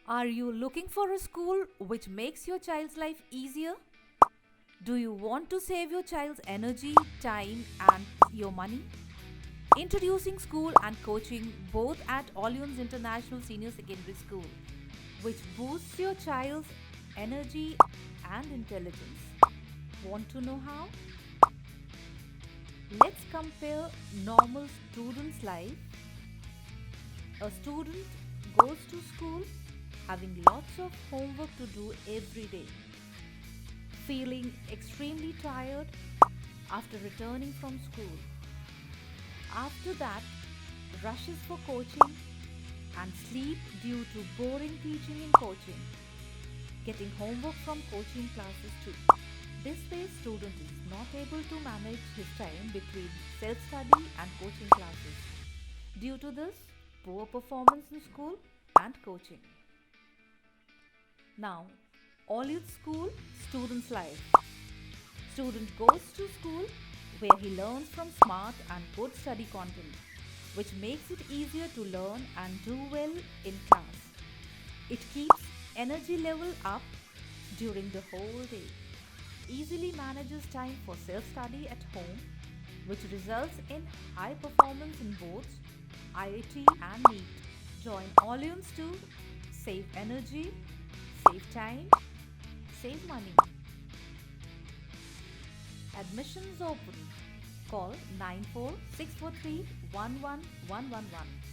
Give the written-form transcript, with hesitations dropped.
Are you looking for a school which makes your child's life easier? Do you want to save your child's energy, time, and your money? Introducing school and coaching both at Alliance International Senior Secondary School, which boosts your child's energy and intelligence. Want to know how? Let's compare normal student's life. A student goes to school having lots of homework to do every day, feeling extremely tired after returning from school. After that, rushes for coaching and sleep due to boring teaching and coaching, getting homework from coaching classes too. This way, student is not able to manage his time between self-study and coaching classes. Due to this, poor performance in school and coaching. Now, all youth school, student's life. Student goes to school where he learns from smart and good study content, which makes it easier to learn and do well in class. It keeps energy level up during the whole day. Easily manages time for self-study at home, which results in high performance in both IIT and NEET. Join Alliance to save energy, save time, save money. Admissions open. Call 94 643 11111.